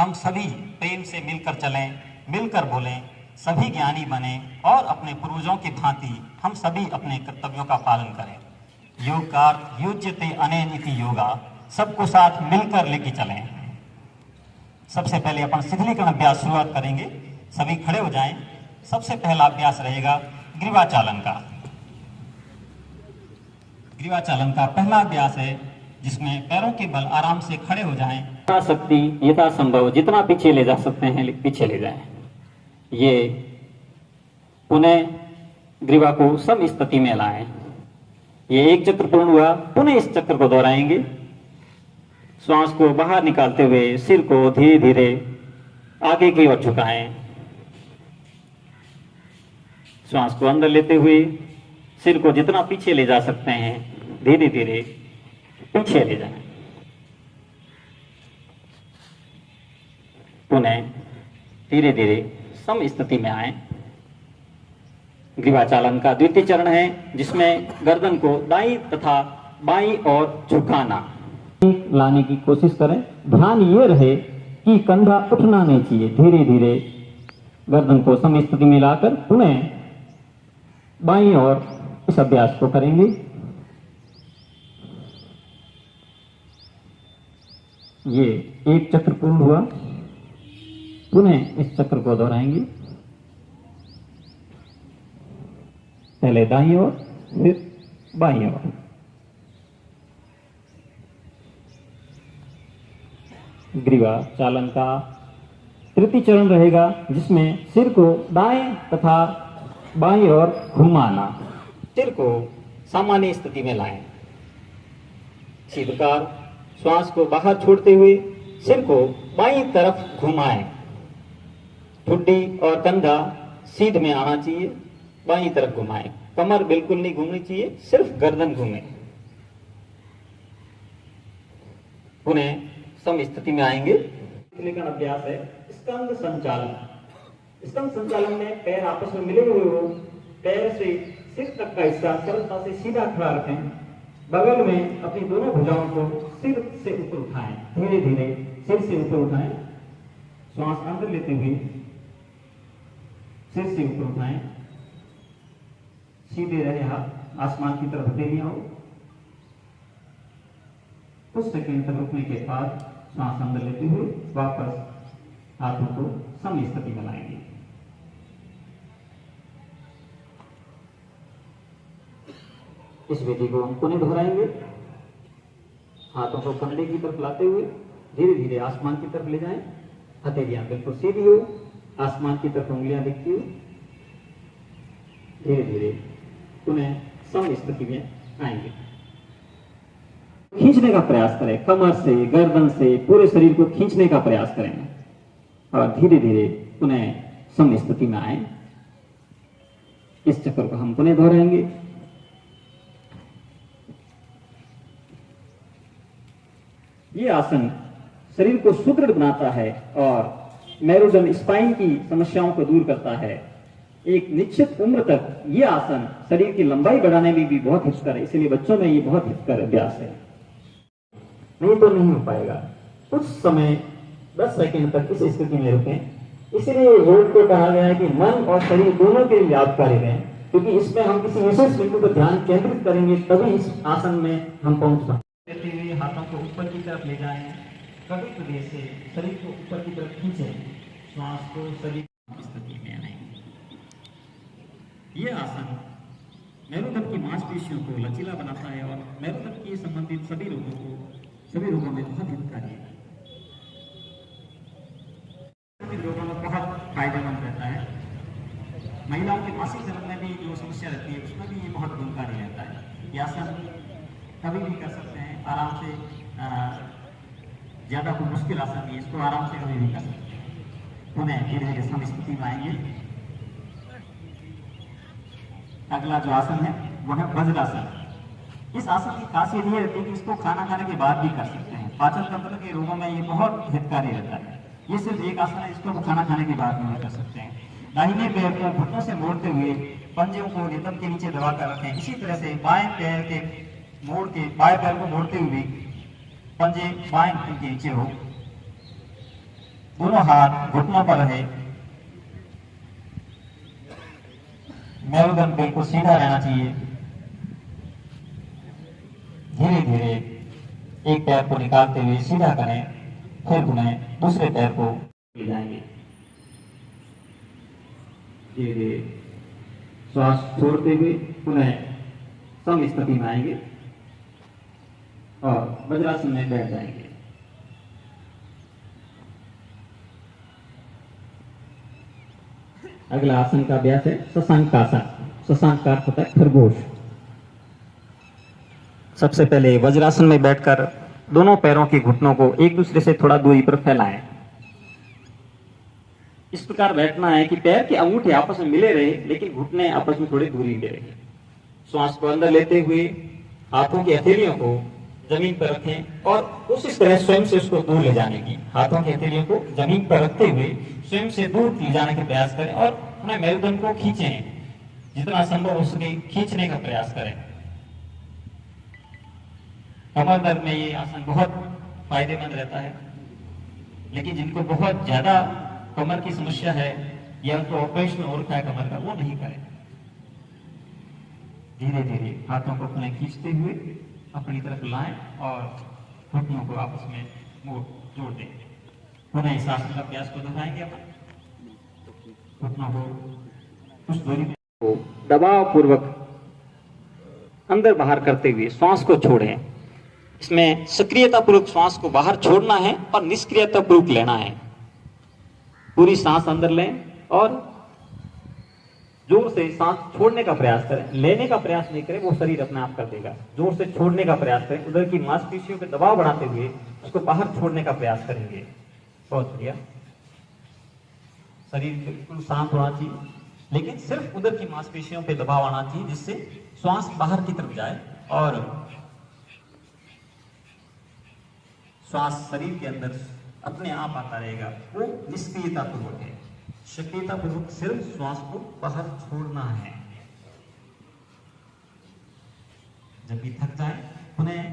हम सभी प्रेम से मिलकर चलें, मिलकर बोलें, सभी ज्ञानी बने और अपने पूर्वजों की भांति हम सभी अपने कर्तव्यों का पालन करें। योग का युज्यते अनेन इति योगा, सबको साथ मिलकर लेके चलें। सबसे पहले अपन शिथिलीकरण अभ्यास शुरुआत करेंगे। सभी खड़े हो जाएं। सबसे पहला अभ्यास रहेगा ग्रीवाचालन का। ग्रीवाचालन का पहला अभ्यास है जिसमें पैरों के बल आराम से खड़े हो जाएं। शक्ति यथासंभव जितना पीछे ले जा सकते हैं पीछे ले जाएं। ये पुनः ग्रीवा को सम स्थिति में लाएं। ये एक चक्र पूर्ण हुआ, पुनः इस चक्र को दोहराएंगे। श्वास को बाहर निकालते हुए सिर को धीरे धीरे आगे की ओर झुकाएं। श्वास को अंदर लेते हुए सिर को जितना पीछे ले जा सकते हैं धीरे धीरे पीछे ले जाएं। पुनः धीरे धीरे सम स्थिति में आए। ग्रीवाचालन का द्वितीय चरण है जिसमें गर्दन को दाईं तथा बाईं ओर झुकाना लाने की कोशिश करें। ध्यान ये रहे कि कंधा उठना नहीं चाहिए। धीरे धीरे गर्दन को सम स्थिति में लाकर पुनः बाईं ओर इस अभ्यास को करेंगे। ये एक चक्र पूर्ण हुआ, पुनः इस चक्र को दोहराएंगे। पहले दाईं ओर फिर बाईं ओर। ग्रीवा चालन का तृतीय चरण रहेगा जिसमें सिर को दाएं तथा बाईं ओर घुमाना। सिर को सामान्य स्थिति में लाएं। इसी प्रकार श्वास को बाहर छोड़ते हुए सिर को बाईं तरफ घुमाएं। ठुड्डी और कंधा सीध में आना चाहिए। बाईं तरफ घुमाएं। कमर बिल्कुल नहीं घूमनी चाहिए, सिर्फ गर्दन घूमे। पुनः सम स्थिति में आएंगे। लेकिन अभ्यास है स्कंद संचालन। स्कंद संचालन में पैर आपस में मिले हुए हो, पैर से सिर तक का हिस्सा सरलता से सीधा खड़ा रखें। बगल में अपनी दोनों भुजाओं को सिर से ऊपर उठाएं। धीरे धीरे सिर से ऊपर उठाएं। श्वास अंदर लेते हुए सिर से ऊपर उठाएं। सीधे रहे हाथ आसमान की तरफ हथेलियां हो। कुछ सेकंड तक रुकने के बाद श्वास अंदर लेते हुए वापस हाथों को सम स्थिति में लाएंगे। इस विधि को हम पुनः दोहराएंगे। हाथों को कंधे की तरफ लाते हुए धीरे धीरे आसमान की तरफ ले जाएं। हथेलियां बिल्कुल सीधी हो, आसमान की तरफ उंगलियां दिखती हो। धीरे धीरे पुनः सम स्थिति में आएंगे। खींचने का प्रयास करें। कमर से, गर्दन से, पूरे शरीर को खींचने का प्रयास करें और धीरे धीरे पुनः सम स्थिति में आए। इस चक्र को हम पुनः दोहराएंगे। ये आसन शरीर को सुदृढ़ बनाता है और मेरुदंड स्पाइन की समस्याओं को दूर करता है। एक निश्चित उम्र तक ये आसन शरीर की लंबाई बढ़ाने में भी बहुत हितकर है, इसलिए बच्चों में ये बहुत हितकर अभ्यास है। नहीं तो नहीं हो पाएगा। कुछ समय 10 सेकंड तक इस स्थिति में रुकें। इसलिए योग को कहा गया है कि मन और शरीर दोनों के लिए लाभकारी रहें, क्योंकि इसमें हम किसी विशेष बिंदु पर ध्यान केंद्रित करेंगे तभी इस आसन में हम पहुंच पाएंगे। लेते हुए हाथों को ऊपर की तरफ ले जाएं। कभी कभी से शरीर को ऊपर की तरफ खींचें। श्वास को शरीर स्थिति में आएंगे। ये आसन मेरुदंड की मांसपेशियों को लचीला बनाता है और मेरुदंड की संबंधित सभी रोगों में बहुत हितकारी है। सभी रोगों में बहुत फायदेमंद रहता है। महिलाओं के मासिक धर्म में भी जो समस्या रहती है उसमें भी ये बहुत गुणकारी रहता है। ये आसन कभी भी कर सकते हैं आराम से। ज्यादा कोई मुश्किल आसन नहीं है, इसको आराम से कभी भी कर सकते हैं। पुनः धीरे धीरे सम स्थिति में आएंगे। अगला जो आसन है वह है वज्रासन। इस आसन की खासियत ये रहती है कि इसको खाना खाने के बाद भी कर सकते हैं। पाचन तंत्र के रोगों में ये बहुत हितकारी रहता है। ये सिर्फ एक आसन है जिसको खाना खाने के बाद भी कर सकते हैं। दाहिने पैर को घुटनों से मोड़ते हुए पंजों को नितंब के नीचे दबा कर रखें। इसी तरह से बाएं पैर को मोड़ते हुए पंजे बाएं के नीचे हो। दोनों हाथ घुटनों पर रहे। मेरुदंड बिल्कुल सीधा रहना चाहिए। धीरे धीरे एक पैर को निकालते हुए सीधा करें, फिर पुनः दूसरे पैर को ले जाएंगे। धीरे धीरे श्वास छोड़ते हुए पुनः सम स्थिति में आएंगे और वज्रासन में बैठ जाएंगे। अगला आसन का अभ्यास है शशांकासन। शशांक का अर्थ होता है खरगोश। सबसे पहले वज्रासन में बैठकर दोनों पैरों के घुटनों को एक दूसरे से थोड़ा दूरी पर फैलाएं। इस प्रकार बैठना है कि पैर के अंगूठे आपस में मिले रहे, लेकिन घुटने आपस में थोड़ी दूरी पे रहे। श्वास को अंदर लेते हुए हाथों की हथेलियों को जमीन पर रखें और कोशिश करें स्वयं से उसको दूर ले जाने की। हाथों की हथेलियों को जमीन पर रखते हुए स्वयं से दूर ले जाने का प्रयास करें और अपने मेरुदंड को खींचें। जितना संभव हो सके खींचने का प्रयास करें। कमर दर्द में ये आसन बहुत फायदेमंद रहता है, लेकिन जिनको बहुत ज्यादा कमर की समस्या है या उनको ऑपरेशन हो रखा है कमर का, वो नहीं करें। धीरे धीरे हाथों को पुनः खींचते हुए अपनी तरफ लाएं और घुटनों को आपस में जोड़ दें। पुनः इस आसन का अभ्यास को दोहराएंगे। अपन घुटनों को कुछ दूरी को दबाव पूर्वक अंदर बाहर करते हुए श्वास को छोड़ें। इसमें सक्रियता पूर्वक श्वास को बाहर छोड़ना है और निष्क्रियता पूर्वक लेना है। पूरी सांस अंदर लें और जोर से सांस छोड़ने का प्रयास करें। लेने का प्रयास नहीं करें, वो शरीर अपने आप कर देगा। जोर से छोड़ने का प्रयास करें। उधर की मांसपेशियों पे दबाव बढ़ाते हुए उसको बाहर छोड़ने का प्रयास करेंगे। बहुत बढ़िया। शरीर बिल्कुल शांत होना चाहिए, लेकिन सिर्फ उधर की मांसपेशियों पे दबाव आना चाहिए, जिससे श्वास बाहर की तरफ जाए और श्वास शरीर के अंदर अपने आप आता रहेगा। वो निष्क्रियता पूर्वक है। सक्रियता पूर्वक सिर्फ श्वास को बाहर छोड़ना है। जब भी थक जाए पुनः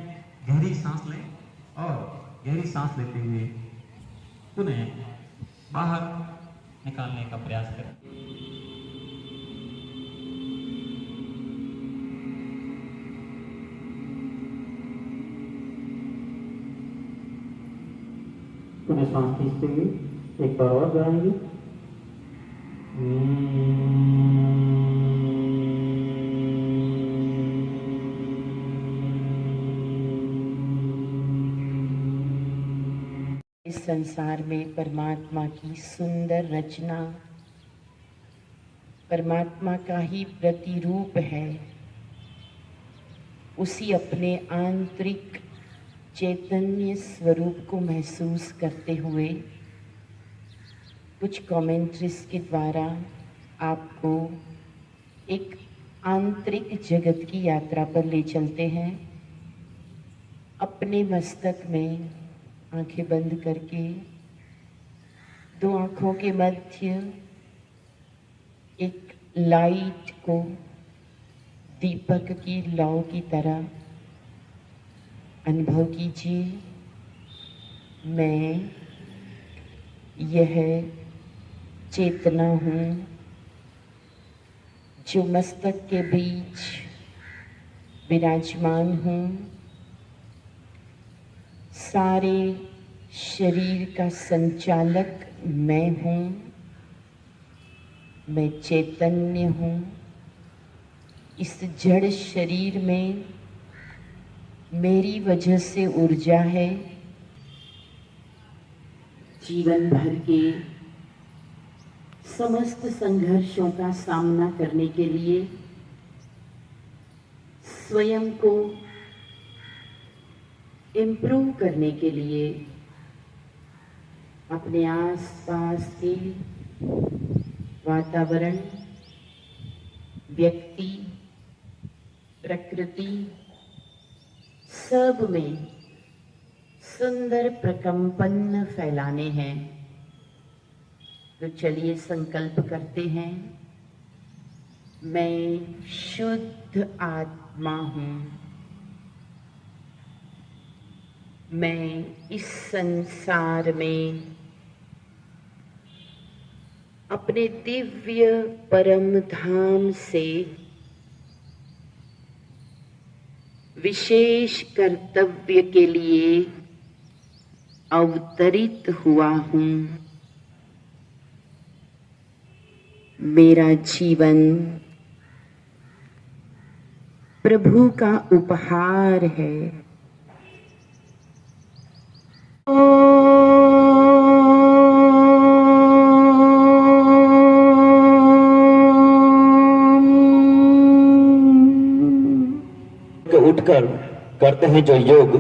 गहरी सांस लें और गहरी सांस लेते हुए पुनः बाहर निकालने का प्रयास करें। पुनः सांस खींचते हुए एक बार और जाएंगे। इस संसार में परमात्मा की सुंदर रचना परमात्मा का ही प्रतिरूप है। उसी अपने आंतरिक चैतन्य स्वरूप को महसूस करते हुए कुछ कमेंट्रीज के द्वारा आपको एक आंतरिक जगत की यात्रा पर ले चलते हैं। अपने मस्तक में आंखें बंद करके दो आंखों के मध्य एक लाइट को दीपक की लौ की तरह अनुभव कीजिए। मैं यह चेतना हूँ जो मस्तक के बीच विराजमान हूँ। सारे शरीर का संचालक मैं हूँ। मैं चैतन्य हूँ। इस जड़ शरीर में मेरी वजह से ऊर्जा है। जीवन भर के समस्त संघर्षों का सामना करने के लिए स्वयं को इम्प्रूव करने के लिए अपने आसपास के वातावरण, व्यक्ति, प्रकृति सब में सुंदर प्रकंपन फैलाने हैं। तो चलिए संकल्प करते हैं। मैं शुद्ध आत्मा हूँ। मैं इस संसार में अपने दिव्य परम धाम से विशेष कर्तव्य के लिए अवतरित हुआ हूं। मेरा जीवन प्रभु का उपहार है। उठकर करते हैं जो योग,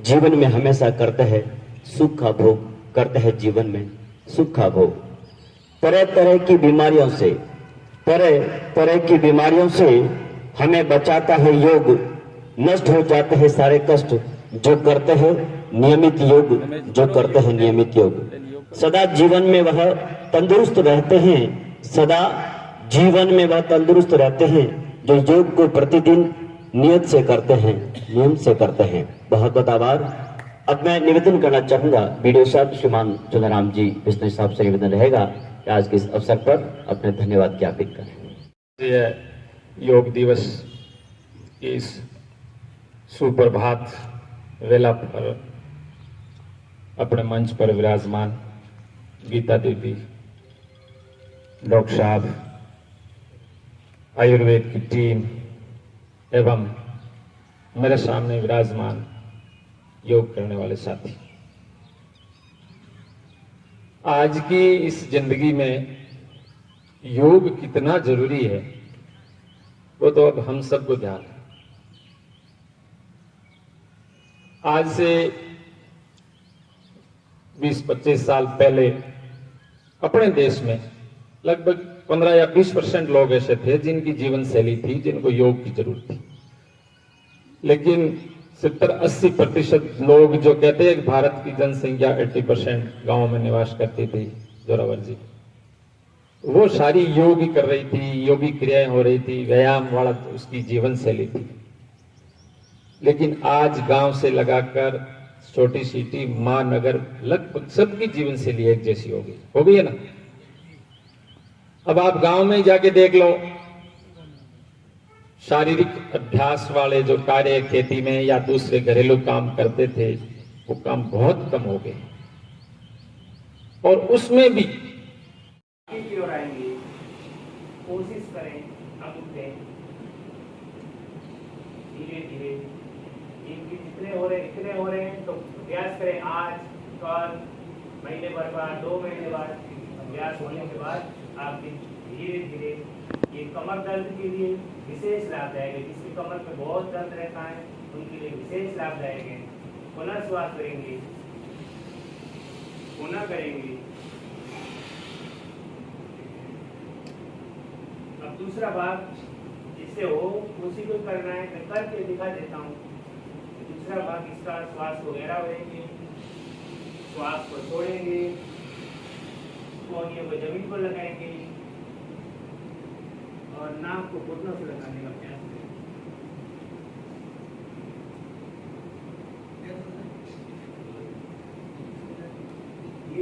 जीवन में हमेशा करते हैं सुख का भोग, करते हैं जीवन में सुख का भोग। तरह तरह की बीमारियों से, तरह तरह की बीमारियों से हमें बचाता है योग। नष्ट हो जाते हैं सारे कष्ट जो करते हैं नियमित योग, जो करते हैं नियमित योग। सदा जीवन में वह तंदुरुस्त रहते हैं, सदा जीवन में वह तंदुरुस्त रहते हैं जो योग को प्रतिदिन नियत से करते हैं, नियम से करते हैं। बहुत बहुत आभार। अब मैं निवेदन करना चाहूंगा वीडियो साहब श्रीमान चंद्राराम जी बिश्नोई साहब से निवेदन रहेगा कि आज के इस अवसर पर अपने धन्यवाद ज्ञापित करें। योग दिवस की इस सुप्रभात वेला पर अपने मंच पर विराजमान गीता देवी, डॉक्टर साहब, आयुर्वेद की टीम एवं मेरे सामने विराजमान योग करने वाले साथी, आज की इस जिंदगी में योग कितना जरूरी है वो तो अब हम सबको ध्यान है। आज से 20-25 साल पहले अपने देश में लगभग 15 या 20% लोग ऐसे थे जिनकी जीवन शैली थी, जिनको योग की जरूरत थी। लेकिन 70-80% लोग जो कहते हैं कि भारत की जनसंख्या 80% गांवों में निवास करती थी, जोरावर जी, वो सारी योग ही कर रही थी, योगी क्रियाएं हो रही थी, व्यायाम वाला उसकी जीवन शैली थी। लेकिन आज गांव से लगाकर छोटी सिटी, महानगर, लगभग सबकी जीवन शैली एक जैसी हो गई है ना। अब आप गांव में जाके देख लो, शारीरिक अभ्यास वाले जो कार्य खेती में या दूसरे घरेलू काम करते थे वो काम बहुत कम हो गए। और उसमें भी की ओर आएंगे, कोशिश करें अब उठे धीरे धीरे, इनके जितने हो रहे इतने हो रहे हैं तो अभ्यास करें। आज, कल, महीने भर बाद, 2 महीने बाद अभ्यास होने के बाद आप धीरे धीरे ये कमर दर्द के लिए विशेष लाभदायक है। जिसकी कमर में बहुत दर्द रहता है उनके लिए विशेष लाभदायक है। पुनः श्वास करेंगे, पुनः करेंगे। अब दूसरा भाग जिससे हो उसी को करना है, मैं करके दिखा देता हूँ। दूसरा भाग इसका श्वास को गहरा करेंगे, श्वास को छोड़ेंगे, कोहनियों को जमीन पर लगाएंगे और नाक को घुटनों से लगाने का प्रयास करें।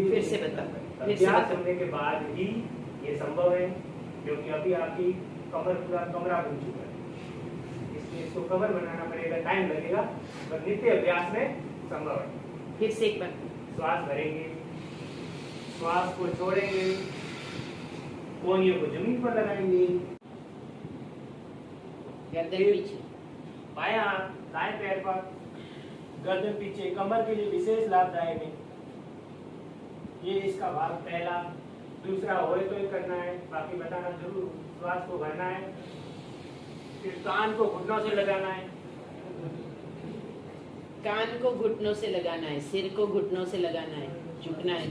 फिर से बता। अभ्यास करने के बाद ही ये संभव है, क्योंकि अभी आपकी कमर पूरा कमरा बन चुका है, इसलिए इसको कमर बनाना पड़ेगा, टाइम लगेगा, पर नित्य अभ्यास में संभव है। फिर से एक बार श्वास भरेंगे, श्वास को छोड़ेंगे, कोहनियों को जमीन पर लगाएंगे, गर्दन पीछे, बायां हाथ दाएं पैर पर, गर्दन पीछे, कमर के लिए विशेष लाभदायक है। ये इसका भाग पहला। दूसरा हो तो ही करना है, बाकी बताना जरूर। श्वास को भरना है, फिर कान को घुटनों से लगाना है, कान को घुटनों से लगाना है, सिर को घुटनों से लगाना है, झुकना है।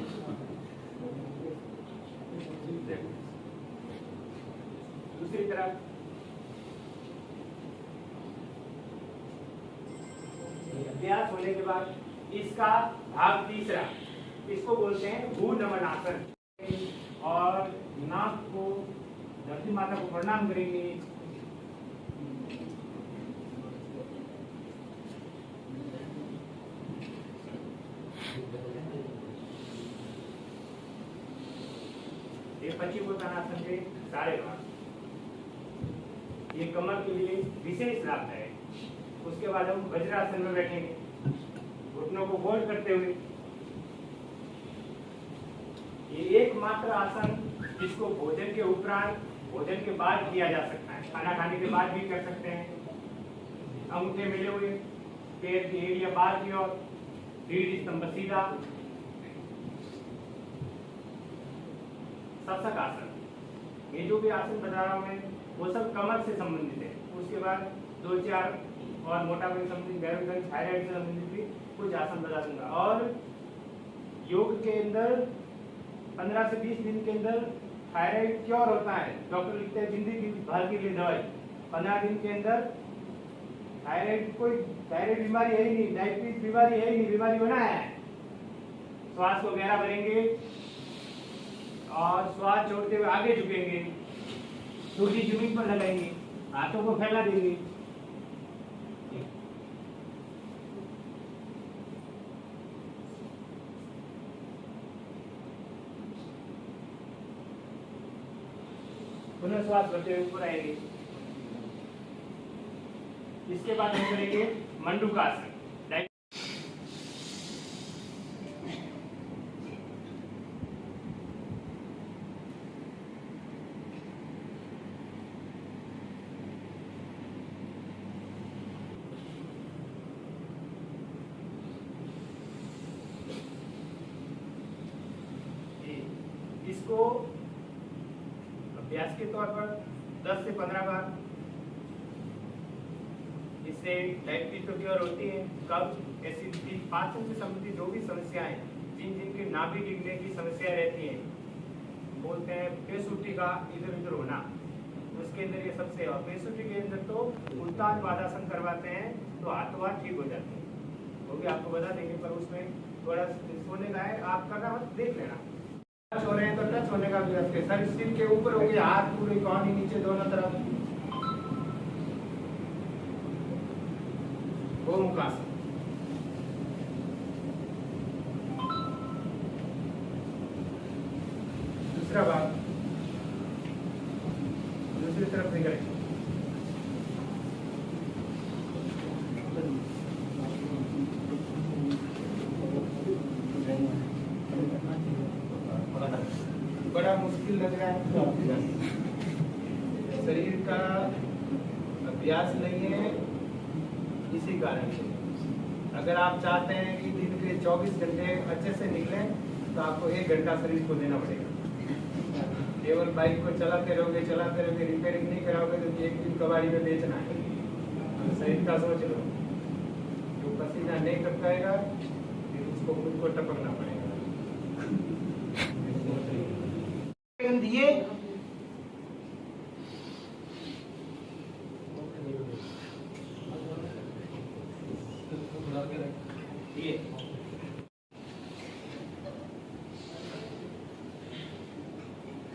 दूसरी तरफ अभ्यास होने के बाद इसका भाग तीसरा, इसको बोलते हैं भू नमन आसन। और नाक को धरती माता को प्रणाम करेंगे, ये पश्चिमोत्तानासन के सारे भाग, ये कमर के लिए विशेष लाभदायक है। उसके बाद हम वज्रासन में बैठेंगे, घुटनों को गोल करते हुए। ये एकमात्र आसन जिसको भोजन के उपरांत, भोजन के बाद किया जा सकता है। खाना खाने के बाद भी कर सकते हैं। अंगूठे मिले हुए, पैर की एड़ियां बाहर की ओर, रीढ़ स्तंभ सीधा। सत्सक आसन, ये जो भी आसन बता रहा हूं मैं, वो सब कमर से संबंधित है। उसके बाद 2-4 और मोटापे से संबंधित, मैरुदंड, थायराइड से संबंधित भी कुछ आसन बता दूंगा। और योग के अंदर 15 से 20 दिन के अंदर थायराइड क्योर होता है। डॉक्टर लिखते हैं जिंदगी भर के लिए दवाई। 15 दिन के अंदर थायराइड, कोई थायराइड बीमारी है ही नहीं, डायबिटीज बीमारी है ही नहीं, बीमारी होना है। श्वास को गहरा भरेंगे और श्वास छोड़ते हुए आगे झुकेंगे, टूटी जमीन पर लगाएंगे, हाथों को फैला देंगे। पुनः श्वास भरते हुए ऊपर आएंगे। इसके बाद हम करेंगे मंडूकासन। इसको अभ्यास के तौर पर 10 से 15 बार। इससे डायबिटीज तो क्योर होती है, कब्ज, एसिडिटी, पाचन से संबंधित जो भी समस्याएं, जिनके नाभि डिगने की समस्या रहती है, बोलते हैं पेसूटी का इधर उधर होना, उसके अंदर ये सबसे। और पेसूटी के अंदर तो उत्तान पादासन करवाते हैं तो हाथ ठीक हो जाते हैं, वो भी आपको बता देंगे। पर उसमें थोड़ा सोने का है, आप करना मत, देख लेना। टच हो रहे हैं तो टच होने का भी रखते, सर सिर के ऊपर होंगे, हाथ पूरे कौनी नीचे दोनों तरफ। गोमुखासन, दूसरा भाग दूसरी तरफ निकले। बड़ा मुश्किल लग रहा है, शरीर का अभ्यास नहीं है, इसी कारण से। अगर आप चाहते हैं कि दिन के 24 घंटे अच्छे से निकले तो आपको 1 घंटा शरीर को देना पड़ेगा। केवल बाइक को चलाते रहोगे, रिपेयरिंग नहीं कराओगे तो एक दिन कबाड़ी में बेचना है। तो शरीर का सोच लो, जो पसीना नहीं टपकाएगा फिर उसको खुद को टपकना पड़ेगा। दिए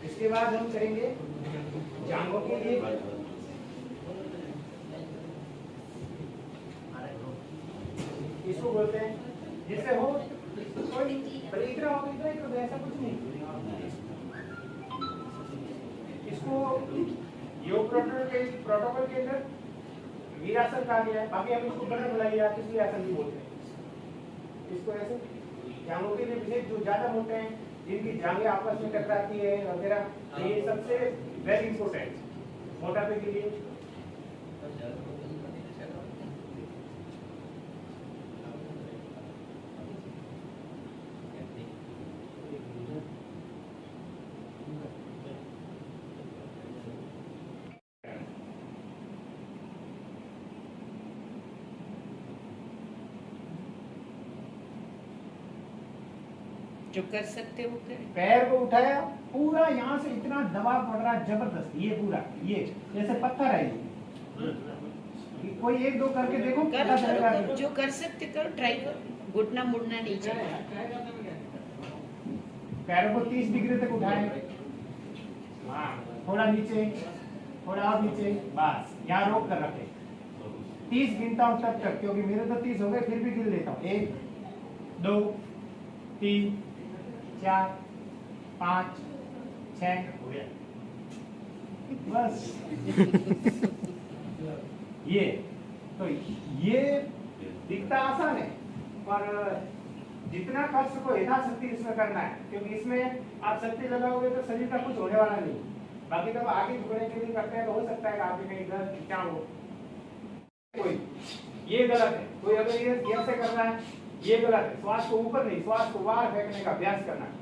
इसके बाद हम करेंगे जांघों के लिए। इसको बोलते हैं जैसे हो कोई इतना हो, इतना ऐसा कुछ नहीं। इसको योग प्रोटोकॉल के अंदर वीरासन कहा गया है। बाकी हम इसको गणक बुलाइए, आप इसलिए आसन भी बोलते हैं। इसको ऐसे जांघों के लिए विशेष, जो ज्यादा मोटे हैं, जिनकी जांघें आपस में टकराती है वगैरह, ये सबसे वेरी इंपॉर्टेंट मोटापे के लिए। जो कर सकते हो करें। पैर को उठाया, पूरा यहाँ से इतना दबाव पड़ रहा है जबरदस्त, ये पूरा ये जैसे पत्थर है ये। कोई 1-2 करके देखो, पता चलेगा। करो, जो कर सकते करो, ट्राई करो। घुटना मुड़ना नहीं चाहिए। पैरों को 30 डिग्री तक उठाए, थोड़ा नीचे, थोड़ा और नीचे, बस यहाँ रोक कर रखे। 30 गिनता हूँ तब तक, क्योंकि मेरे तो 30 हो गए, फिर भी गिन लेता हूँ। 1 2 3 4 5 6 हो गया बस। ये तो ये दिखता आसान है, पर जितना कष्ट को यथाशक्ति इसमें करना है, क्योंकि इसमें आप शक्ति लगाओगे तो शरीर का कुछ होने वाला नहीं। बाकी जब आगे झुकने के लिए करते हैं तो हो सकता है कि आपके कहीं दर्द क्या हो, कोई ये गलत है। कोई अगर ये ऐसे कर रहा है, ये गलत है। श्वास को ऊपर नहीं, श्वास को बाहर फेंकने का अभ्यास करना है।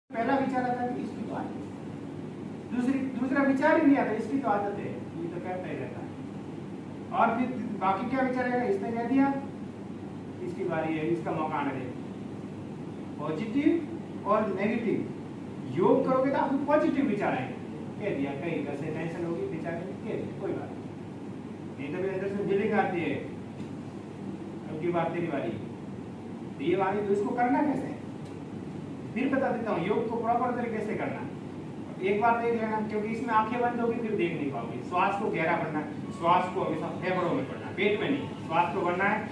पहला विचार आता है कि इसकी तो आदत है, दूसरा विचार ही नहीं आता, इसकी तो आदत है, ये तो कहता ही रहता है। और फिर बाकी क्या विचार आएगा, इसने कह दिया इसकी बारी है, इसका मौका आने दे। पॉजिटिव और नेगेटिव योग करोगे तो आपको पॉजिटिव विचार आएंगे। कह दिया कहीं घर से टेंशन होगी, विचार कह दिया कोई बात नहीं, तो अंदर से फीलिंग आती है अब की बात तेरी बारी, तो ये वाली तो इसको करना कैसे है? फिर बता देता हूँ योग को प्रॉपर तरीके से करना। एक बार देख लेना, क्योंकि इसमें आंखें बंद होगी फिर देख नहीं पाओगे। श्वास को गहरा भरना है, श्वास को हमेशा फेफड़ों में भरना, पेट में नहीं। श्वास को भरना है,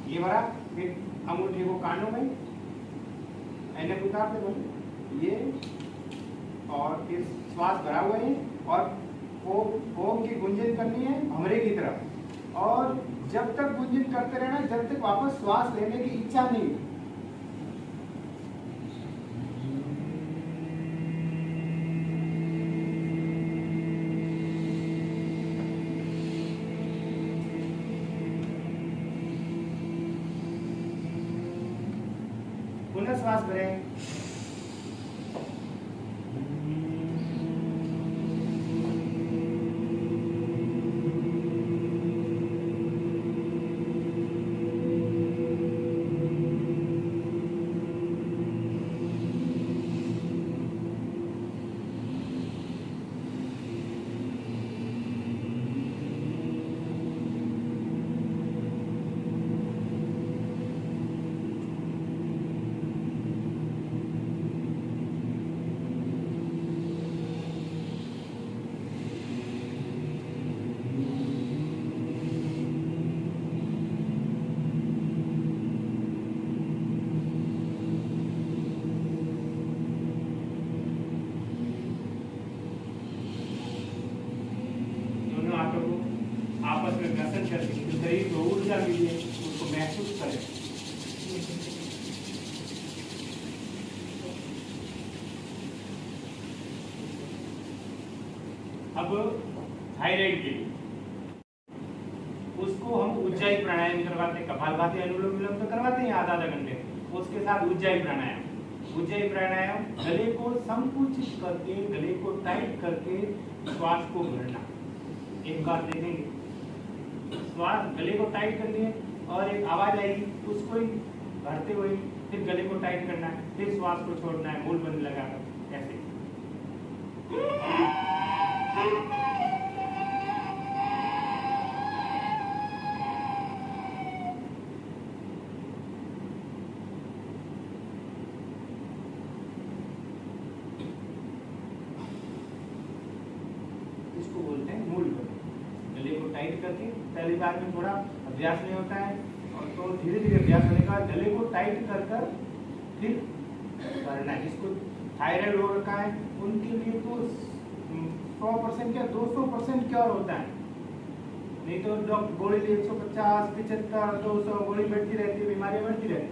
ये भरा, फिर अंगूठे को कानों में ऐनक उतारते बोले ये, और फिर श्वास भरा हुआ है और ओम की गुंजन करनी है हमरे की तरफ, और जब तक गुंजन करते रहना जब तक वापस श्वास लेने की इच्छा नहीं। पुनः श्वास भरें, आपस में घर्षण करके शरीर को ऊर्जा मिले, उसको महसूस करें। अब थायराइड के लिए उसको हम उज्जाई प्राणायाम करवाते हैं, कपालभाति अनुलोम विलोम तो करवाते हैं आधा घंटे, उसके साथ उज्जाई प्राणायाम। उज्जाई प्राणायाम गले को संकुचित करके, गले को टाइट करके श्वास को भरना। एक बार देखेंगे, श्वास गले को टाइट करनी है और एक आवाज आएगी, उसको ही भरते हुए फिर गले को टाइट करना है, फिर श्वास को छोड़ना है मूल बंद लगाकर, ऐसे। इसको बोलते हैं मूल बंद। गले को टाइट करके पहली बार में थोड़ा अभ्यास नहीं होता है, और तो धीरे धीरे अभ्यास होने के बाद गले को टाइट कर कर फिर करना है। जिसको थायराइड हो रखा है उनके लिए तो 100% क्या 200% क्योर होता है, नहीं तो डॉक्टर गोली 150, 75, 200 गोली बढ़ती रहती है, बीमारी बढ़ती रहती है।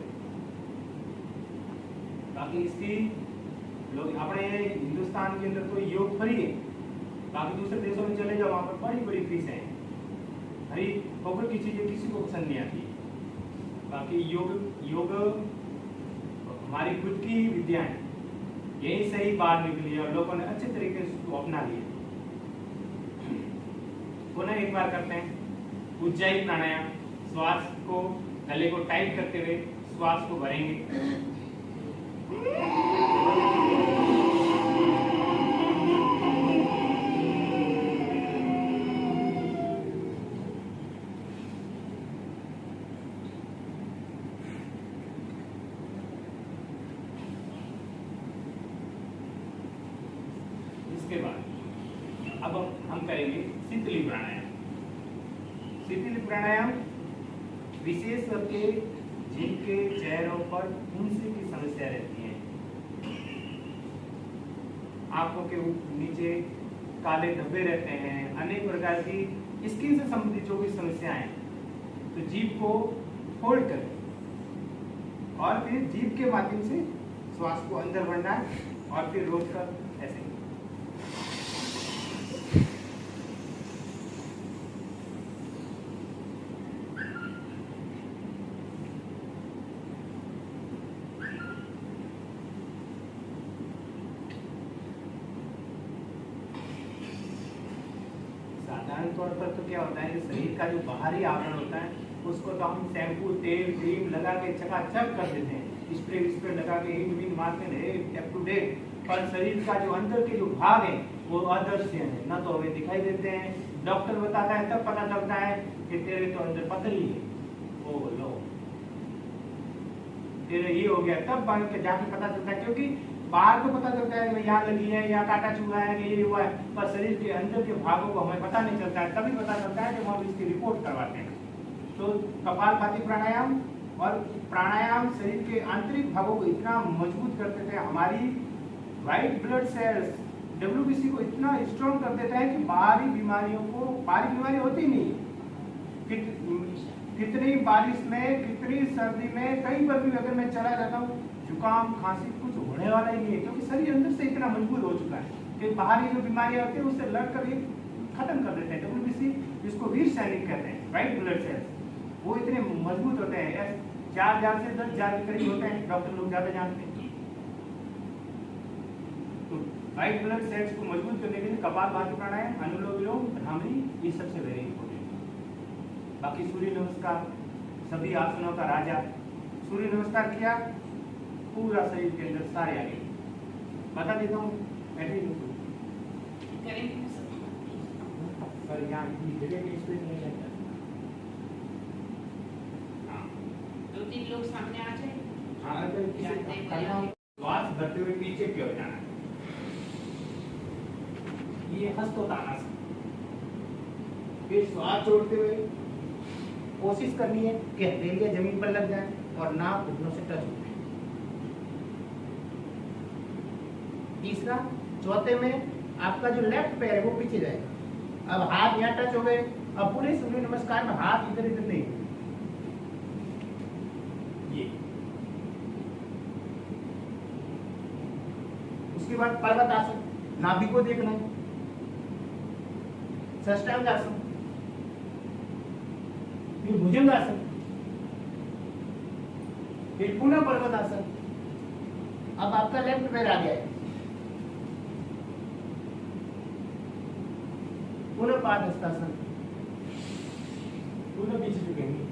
बाकी इसकी लोग अपने हिंदुस्तान के अंदर तो योग फ्री है, बाकी दूसरे देशों में चले जाओ वहाँ पर बड़ी बड़ी फीस है। हरी पॉपुलर की चीजें किसी को पसंद नहीं आती। बाकी योग हमारी खुद की विद्या है, यही सही बात निकली और लोगों ने अच्छे तरीके से उसको अपना लिया। पुनः एक बार करते हैं उज्जाई प्राणायाम। श्वास को, गले को टाइट करते हुए श्वास को भरेंगे। इसके बाद अब हम करेंगे शीतली प्राणायाम। शीतली प्राणायाम विशेष करके जिनके चेहरों पर फुंसी की समस्या रहती है, आंखों के नीचे काले धब्बे रहते हैं, अनेक प्रकार की स्किन से संबंधित जो भी समस्याएं हैं, तो जीभ को फोल्ड करें और फिर जीभ के माध्यम से श्वास को अंदर भरना है और फिर रोक कर ऐसे। साधारण तौर पर तो क्या होता है कि शरीर का जो बाहरी आवरण होता है उसको तो हम शैम्पू, तेल, क्रीम लगा के चकाचक कर देते हैं, स्प्रे लगा के हिंग मारते हैं अप टू डेट। पर शरीर का जो अंदर के जो भाग है वो अदृश्य है, न तो हमें दिखाई देते हैं। डॉक्टर बताता है तब पता चलता है कि तेरे तो अंदर पथरी है, ओ लो तेरे ये हो गया, तब जाके पता चलता है। क्योंकि बाहर तो पता चलता है कि यहाँ लगी है, यहाँ कांटा चुभा है, कि ये हुआ है, पर शरीर के अंदर के भागों को हमें पता नहीं चलता है। तभी पता चलता है जब हम इसकी रिपोर्ट करवाते हैं। तो कपालभाति प्राणायाम और प्राणायाम शरीर के आंतरिक भागों को इतना मजबूत कर देते हैं, हमारी व्हाइट ब्लड सेल्स WBC को इतना स्ट्रॉन्ग कर देता है कि बाहरी बीमारियों को, बाहरी बीमारी होती नहीं, कितनी बारिश में, कितनी सर्दी में, कहीं पर भी अगर मैं चला जाता हूँ, जुकाम, खांसी कुछ होने वाला ही नहीं है, क्योंकि शरीर अंदर से इतना मजबूत हो चुका है कि बाहरी जो बीमारियां होती है उससे लड़कर ये खत्म कर देते हैं। WBC जिसको वीर सैनिक कहते हैं, व्हाइट ब्लड सेल्स, वो इतने मजबूत होते हैं, 4,000 से 10,000 के करीब होते हैं, डॉक्टर लोग ज्यादा जानते हैं। तो व्हाइट ब्लड सेल्स को मजबूत करने के लिए कपालभाति प्राणायाम, अनुलोम विलोम, भ्रामरी, ये सबसे वेरी इंपॉर्टेंट। बाकी सूर्य नमस्कार, सभी आसनों का राजा। सूर्य नमस्कार किया, पूरा शरीर के अंदर सारे आगे बता देता हूँ, बैठे पर यहाँ जगह की स्पेस नहीं रहता। दो तीन लोग सामने आ जाए। हाँ, अगर श्वास भरते हुए पीछे की ओर जाना है, ये हस्तोत्तानासन। फिर श्वास छोड़ते हुए कोशिश करनी है कि हथेलियां जमीन पर लग जाए और नाक घुटनों से टच हो। तीसरा, चौथे में आपका जो लेफ्ट पैर है वो पीछे जाएगा। अब हाथ यहाँ टच हो गए, अब पूरे सूर्य नमस्कार में हाथ इधर इधर नहीं, ये। उसके बाद पर्वतासन, नाभि को देखना है। षष्टांगासन, फिर भुजंगासन, फिर पुनः पर्वतासन। अब आपका लेफ्ट पैर आ गया है, पुनः पादहस्तासन, पुनः पीछे झुकेंगे।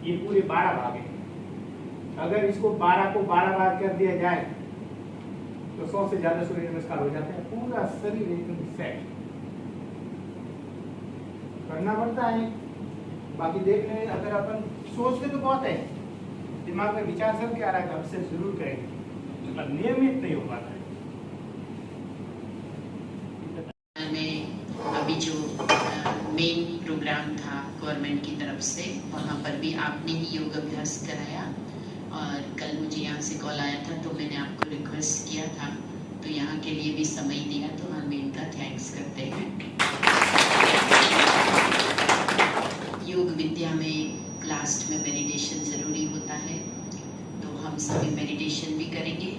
ये पूरे 12 भाग हैं। अगर इसको 12 को 12 बार कर दिया जाए तो 100 से ज्यादा सूर्य नमस्कार हो जाते हैं। पूरा शरीर एकदम सेट करना पड़ता है। बाकी देख लें, अगर अपन सोचते तो बहुत है, दिमाग में विचार सब क्या आ रहा है, अब से जरूर करेंगे, पर नियमित नहीं हो पाता है। में अभी जो मेन प्रोग्राम था गवर्नमेंट की तरफ से, वहाँ पर भी आपने ही योग अभ्यास कराया और कल मुझे यहाँ से कॉल आया था तो मैंने आपको रिक्वेस्ट किया था, तो यहाँ के लिए भी समय दिया, तो हम इनका थैंक्स करते हैं। योग विद्या में लास्ट में मेडिटेशन ज़रूरी होता है, तो हम सभी मेडिटेशन भी करेंगे।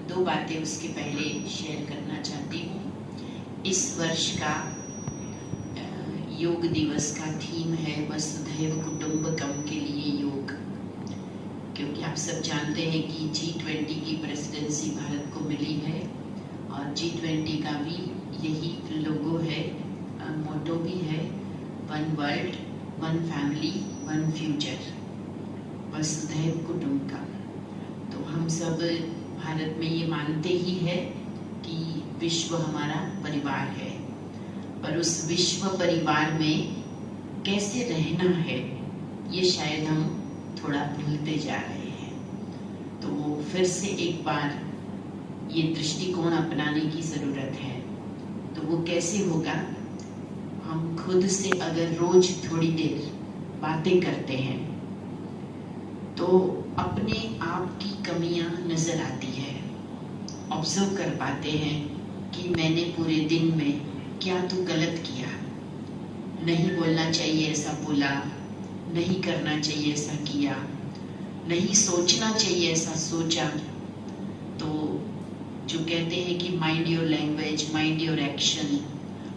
2 बातें उसके पहले शेयर करना चाहती हूँ। इस वर्ष का योग दिवस का थीम है वसुधैव कुटुंबकम के लिए योग। क्योंकि आप सब जानते हैं कि G20 की प्रेसिडेंसी भारत को मिली है और G20 का भी यही लोगो है, मोटो भी है, one world, one family, one future, वसुधैव कुटुंबकम। तो हम सब भारत में ये मानते ही है कि विश्व हमारा परिवार है, पर उस विश्व परिवार में कैसे रहना है ये शायद हम थोड़ा भूलते जा रहे हैं। तो फिर से एक बार ये दृष्टिकोण अपनाने की ज़रूरत है। तो वो कैसे होगा? हम खुद से अगर रोज थोड़ी देर बातें करते हैं तो अपने आप की कमियां नजर आती है, ऑब्जर्व कर पाते हैं कि मैंने पूरे दिन में क्या तो गलत किया, नहीं बोलना चाहिए ऐसा बोला, नहीं करना चाहिए ऐसा किया, नहीं सोचना चाहिए ऐसा सोचा। तो जो कहते हैं कि mind your language, mind your action,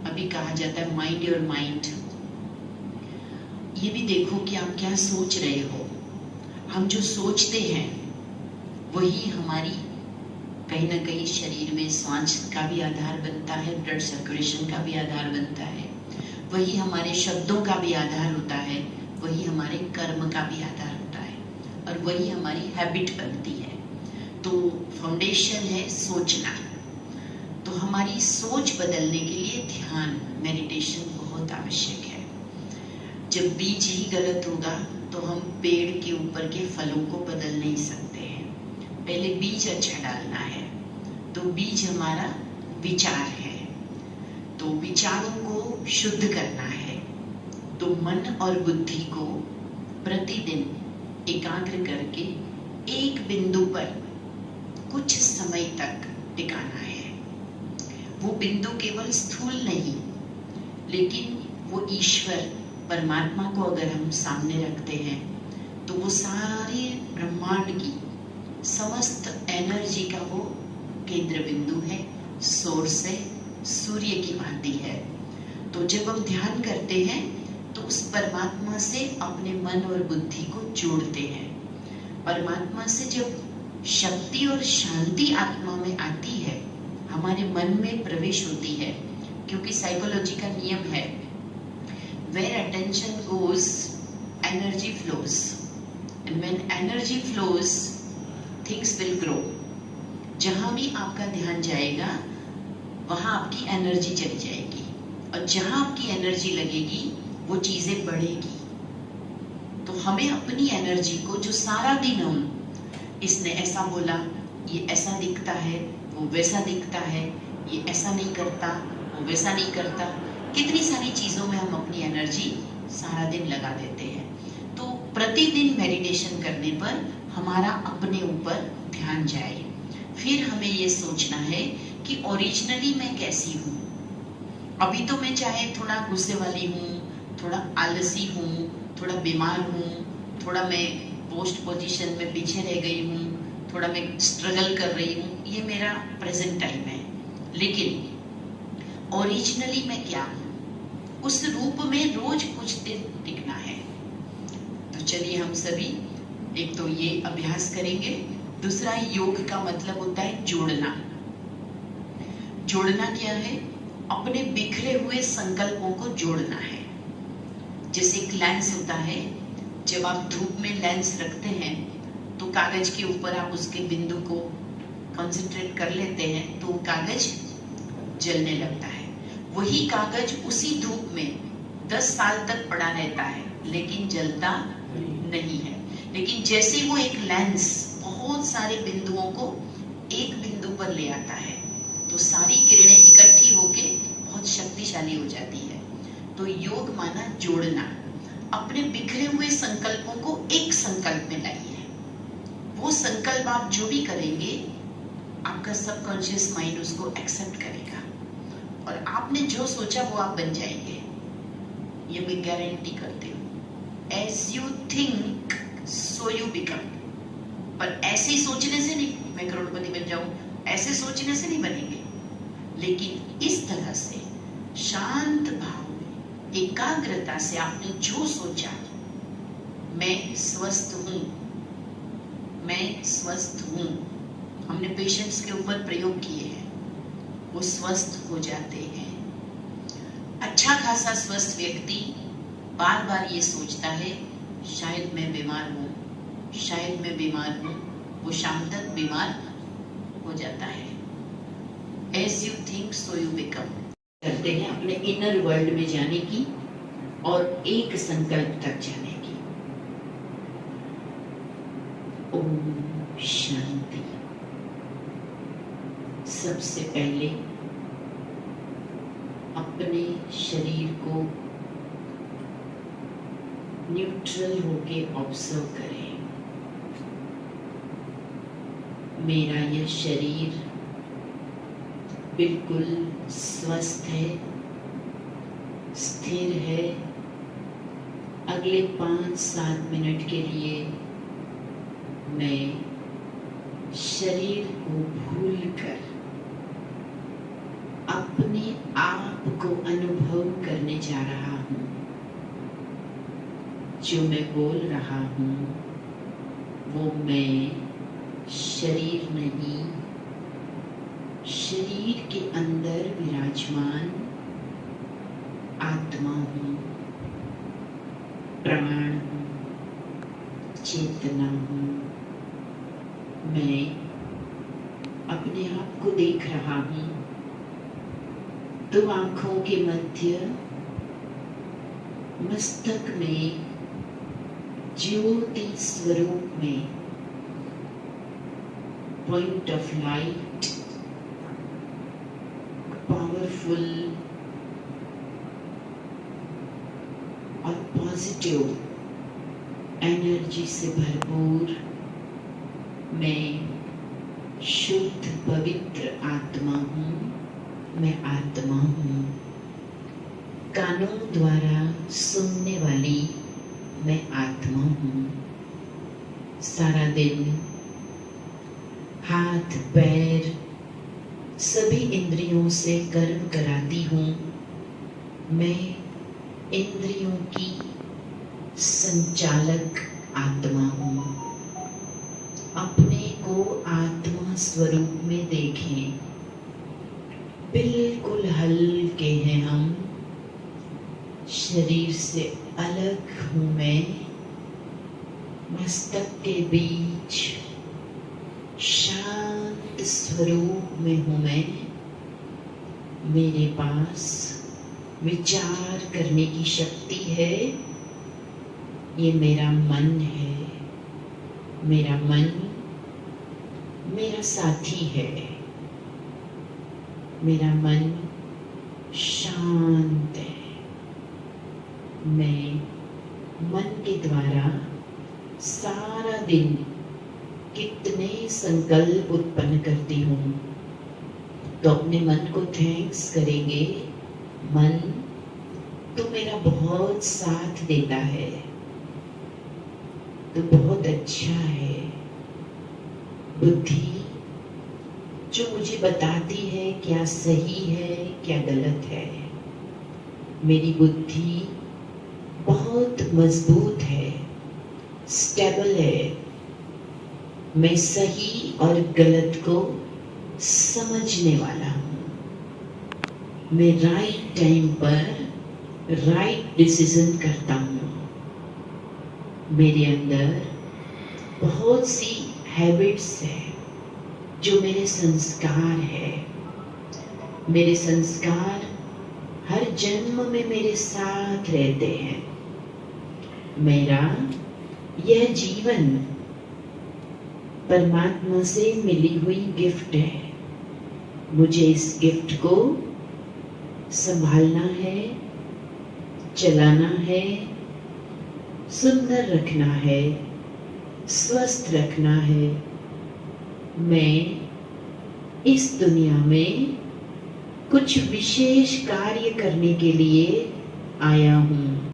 अभी कहा जाता है माइंड योर माइंड। ये भी देखो कि आप क्या सोच रहे हो। हम जो सोचते हैं वही हमारी कहीं ना कहीं शरीर में सांस का भी आधार बनता है, ब्लड सर्कुलेशन का भी आधार बनता है, वही हमारे शब्दों का भी आधार होता है, वही हमारे कर्म का भी आधार होता है और वही हमारी हैबिट बनती है। तो फाउंडेशन है सोचना। तो हमारी सोच बदलने के लिए ध्यान, मेडिटेशन बहुत आवश्यक है। जब बीज ही गलत होगा तो हम पेड़ के ऊपर के फलों को बदल नहीं सकते हैं। पहले बीज अच्छा डालना है। तो बीज हमारा विचार है, तो विचारों को शुद्ध करना है। तो मन और बुद्धि को प्रतिदिन एकाग्र करके एक बिंदु पर कुछ समय तक टिकाना है। वो बिंदु केवल स्थूल नहीं, लेकिन वो ईश्वर परमात्मा को अगर हम सामने रखते हैं तो वो सारे ब्रह्मांड की समस्त एनर्जी का वो केंद्र बिंदु है, सोर्स है, सूर्य की भांति है। तो जब हम ध्यान करते हैं तो उस परमात्मा से अपने मन और बुद्धि को जोड़ते हैं। परमात्मा से जब शक्ति और शांति आत्मा में आती है, हमारे मन में प्रवेश होती है, क्योंकि साइकोलॉजी का नियम है where attention goes, energy flows, and when energy flows, things will grow. जहाँ भी आपका ध्यान जाएगा वहाँ आपकी एनर्जी चली जाएगी, और जहाँ आपकी एनर्जी लगेगी वो चीजें बढ़ेगी। तो हमें अपनी एनर्जी को, जो सारा दिन हम इसने ऐसा बोला, ये ऐसा दिखता है, वो वैसा दिखता है, ये ऐसा नहीं करता, वो वैसा नहीं करता, कितनी सारी चीजों में हम अपनी एनर्जी सारा दिन लगा देते हैं। तो प्रतिदिन मेडिटेशन करने पर हमारा अपने ऊपर ध्यान जाए। फिर हमें ये सोचना है कि ओरिजिनली मैं कैसी हूँ। अभी तो मैं चाहे थोड़ा गुस्से वाली हूँ, थोड़ा आलसी हूँ, थोड़ा बीमार हूँ, थोड़ा मैं पोस्ट पोजीशन में पीछे रह गई हूँ, थोड़ा मैं स्ट्रगल कर रही हूँ, ये मेरा प्रेजेंट टाइम है। लेकिन ओरिजिनली मैं क्या हूँ, उस रूप में रोज कुछ दिन टिकना है। तो चलिए हम सभी एक तो ये अभ्यास करेंगे। दूसरा, योग का मतलब होता है जोड़ना। जोड़ना क्या है? अपने बिखरे हुए संकल्पों को जोड़ना है। जैसे एक लेंस होता है, जब आप धूप में लेंस रखते हैं तो कागज के ऊपर आप उसके बिंदु को कंसंट्रेट कर लेते हैं तो कागज जलने लगता है। वही कागज उसी धूप में 10 साल तक पड़ा रहता है लेकिन जलता नहीं है। लेकिन जैसे वो एक लेंस बहुत सारे बिंदुओं को एक बिंदु पर ले आता है तो सारी किरणें इकट्ठी होके बहुत शक्तिशाली हो जाती है। तो योग माना जोड़ना, अपने बिखरे हुए संकल्पों को एक संकल्प में लाइए। वो संकल्प आप जो भी करेंगे, आपका सबकॉन्शियस माइंड उसको एक्सेप्ट करेगा और आपने जो सोचा वो आप बन जाएंगे, ये मैं गारंटी करती हूँ। As you think, so you become। पर ऐसे ही सोचने से नहीं मैं करोड़पति बन जाऊं, ऐसे सोचने से नहीं बनेंगे, लेकिन इस तरह से शांत भाव में, एकाग्रता से आपने जो सोचा, मैं स्वस्थ हूं, मैं स्वस्थ हूँ, हमने पेशेंट्स के ऊपर प्रयोग किए हैं, वो स्वस्थ हो जाते हैं। अच्छा खासा स्वस्थ व्यक्ति बार बार ये सोचता है शायद मैं बीमार हूँ, शायद मैं बीमार हूँ, वो शाम तक बीमार हो जाता है। As you think, so you become। करते हैं अपने इनर वर्ल्ड में जाने की और एक संकल्प तक जाने की। ओम शांति। सबसे पहले अपने शरीर को न्यूट्रल होके ऑब्जर्व करें। मेरा यह शरीर बिल्कुल स्वस्थ है, स्थिर है। अगले 5-7 मिनट के लिए मैं शरीर को भूलकर अपने आप को अनुभव करने जा रहा हूँ। जो मैं बोल रहा हूँ वो मैं शरीर नहीं, शरीर के अंदर विराजमान आत्मा हूँ, प्राण हूँ, चेतना हूँ। मैं अपने आप को देख रहा हूँ। 2 आंखों के मध्य मस्तक में ज्योति स्वरूप में पॉइंट ऑफ लाइट पावरफुल और पॉजिटिव एनर्जी से भरपूर मैं शुद्ध पवित्र आत्मा हूँ। मैं आत्मा हूँ, कानों द्वारा सुनने वाली मैं आत्मा हूँ। सारा दिन हाथ पैर सभी इंद्रियों से कर्म कराती हूँ। मैं इंद्रियों की संचालक आत्मा हूँ। अपने को आत्मा स्वरूप में देखें। बिल्कुल हल्के हैं हम, शरीर से अलग हूँ मैं। मस्तक के बीच शांत स्वरूप में हूँ मैं। मेरे पास विचार करने की शक्ति है। ये मेरा मन है। मेरा मन मेरा साथी है। मेरा मन शांत है। मैं मन के द्वारा सारा दिन कितने संकल्प उत्पन्न करती हूँ। तो अपने मन को थैंक्स करेंगे। मन तो मेरा बहुत साथ देता है, तो बहुत अच्छा है। बुद्धि जो मुझे बताती है क्या सही है क्या गलत है। मेरी बुद्धि बहुत मजबूत है, स्टेबल है। मैं सही और गलत को समझने वाला हूँ। मैं राइट टाइम पर राइट डिसीजन करता हूँ। मेरे अंदर बहुत सी हैबिट्स है जो मेरे संस्कार है। मेरे संस्कार हर जन्म में मेरे साथ रहते हैं। मेरा यह जीवन परमात्मा से मिली हुई गिफ्ट है। मुझे इस गिफ्ट को संभालना है, चलाना है, सुंदर रखना है, स्वस्थ रखना है। मैं इस दुनिया में कुछ विशेष कार्य करने के लिए आया हूँ।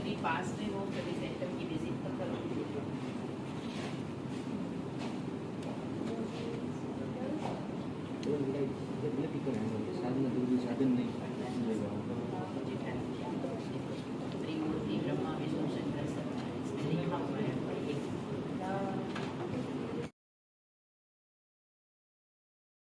स्टडी पास में हो, स्टडी सेंटर